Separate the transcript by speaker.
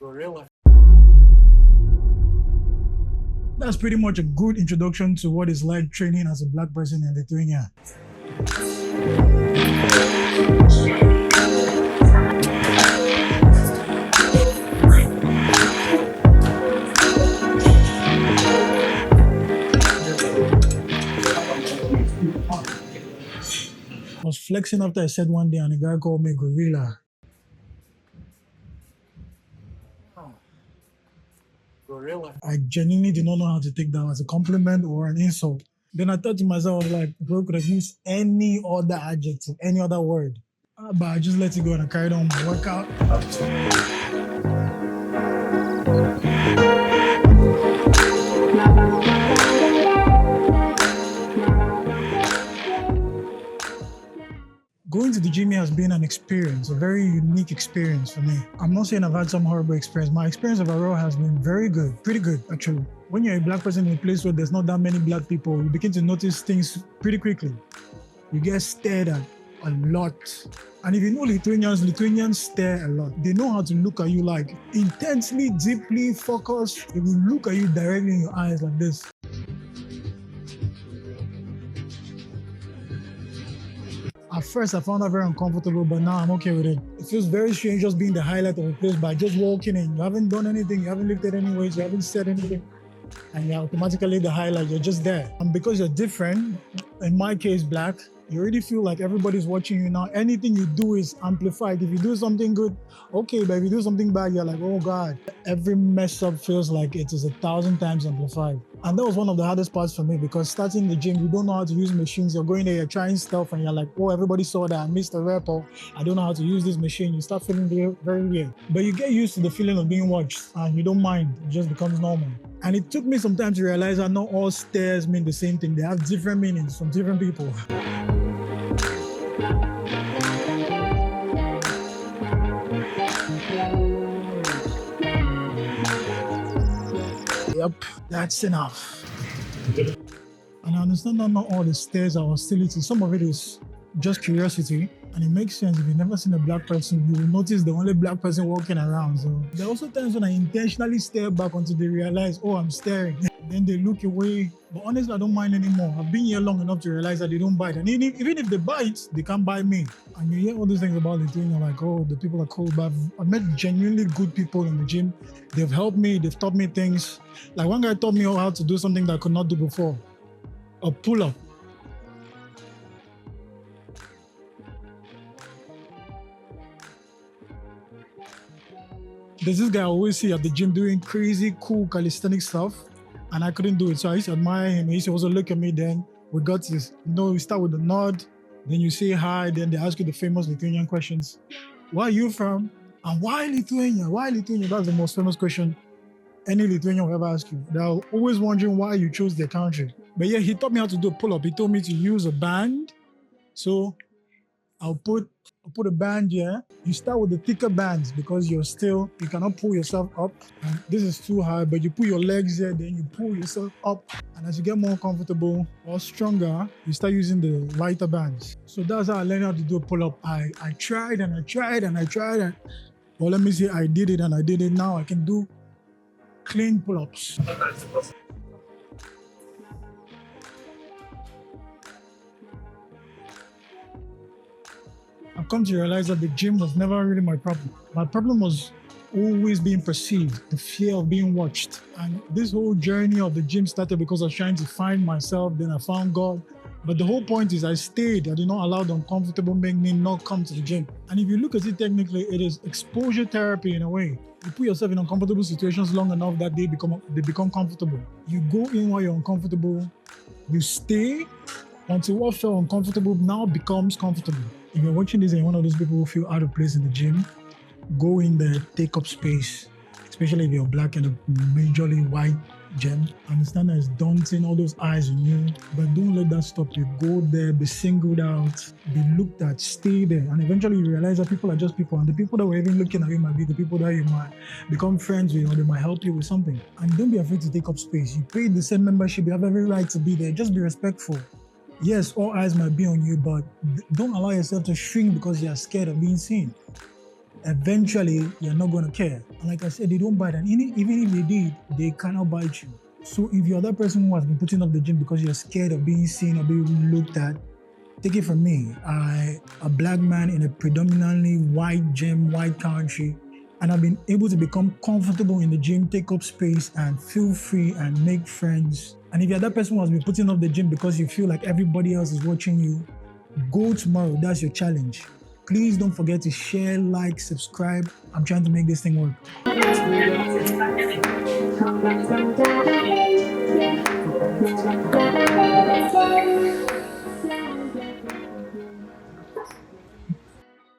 Speaker 1: Gorilla. That's pretty much a good introduction to what it's like training as a black person in Lithuania. I was flexing after I said one day and a guy called me gorilla. Gorilla. I genuinely did not know how to take that as a compliment or an insult. Then I thought to myself, like, bro, could have used any other adjective, any other word. But I just let it go and I carried on my workout. Going to the gym has been an experience, a very unique experience for me. I'm not saying I've had some horrible experience. My experience overall has been very good, pretty good actually. When you're a black person in a place where there's not that many black people, you begin to notice things pretty quickly. You get stared at a lot. And if you know Lithuanians stare a lot. They know how to look at you like intensely, deeply focused. They will look at you directly in your eyes like this. At first, I found that very uncomfortable, but now I'm okay with it. It feels very strange just being the highlight of a place by just walking in. You haven't done anything, you haven't lifted any weights, you haven't said anything, and you're automatically the highlight. You're just there. And because you're different, in my case, black, you already feel like everybody's watching you now. Anything you do is amplified. If you do something good, okay, but if you do something bad, you're like, oh God. Every mess up feels like it is 1,000 times amplified. And that was one of the hardest parts for me because starting the gym, you don't know how to use machines. You're going there, you're trying stuff, and you're like, oh, everybody saw that. I missed a rep, or I don't know how to use this machine. You start feeling very weird. But you get used to the feeling of being watched, and you don't mind. It just becomes normal. And it took me some time to realize that not all stares mean the same thing. They have different meanings from different people. Yep, that's enough. And I understand that not all the stares are hostility. Some of it is just curiosity. And it makes sense. If you've never seen a black person, you will notice the only black person walking around. So there are also times when I intentionally stare back until they realize, oh, I'm staring. Then they look away. But honestly, I don't mind anymore. I've been here long enough to realize that they don't bite. And even if they bite, they can't bite me. And you hear all these things about Lithuania, like, oh, the people are cool. But I've met genuinely good people in the gym. They've helped me. They've taught me things. Like one guy taught me how to do something that I could not do before. A pull-up. There's this guy I always see at the gym doing crazy, cool calisthenic stuff, and I couldn't do it. So I used to admire him. He used to also look at me. Then we got this, we start with a nod, then you say hi, then they ask you the famous Lithuanian questions. Where are you from? And why Lithuania? Why Lithuania? That's the most famous question any Lithuanian will ever ask you. They're always wondering why you chose their country. But yeah, he taught me how to do a pull-up. He told me to use a band. So I'll put a band here. You start with the thicker bands because you cannot pull yourself up. And this is too high, but you put your legs here, then you pull yourself up. And as you get more comfortable or stronger, you start using the lighter bands. So that's how I learned how to do a pull-up. I tried and I tried and I tried. Well, let me say I did it and I did it. Now I can do clean pull-ups. I've come to realize that the gym was never really my problem. My problem was always being perceived, the fear of being watched. And this whole journey of the gym started because I was trying to find myself, then I found God. But the whole point is I stayed. I did not allow the uncomfortable make me not come to the gym. And if you look at it technically, it is exposure therapy in a way. You put yourself in uncomfortable situations long enough that they become comfortable. You go in while you're uncomfortable, you stay until what felt uncomfortable now becomes comfortable. If you're watching this and you're one of those people who feel out of place in the gym, go in there, take up space, especially if you're black in a majorly white gym. Understand that it's daunting, all those eyes on you, but don't let that stop you. Go there, be singled out, be looked at, stay there. And eventually you realize that people are just people. And the people that were even looking at you might be the people that you might become friends with, or they might help you with something. And don't be afraid to take up space. You paid the same membership, you have every right to be there. Just be respectful. Yes, all eyes might be on you, but don't allow yourself to shrink because you're scared of being seen. eventually you're not going to care. And like I said, they don't bite. And even if they did, they cannot bite you. So if you're that person who has been putting off the gym because you're scared of being seen or being looked at, take it from me. A black man in a predominantly white gym, white country, and I've been able to become comfortable in the gym, take up space, and feel free and make friends. And if you're that person who has been putting off the gym because you feel like everybody else is watching you, go tomorrow. That's your challenge. Please don't forget to share, like, subscribe. I'm trying to make this thing work.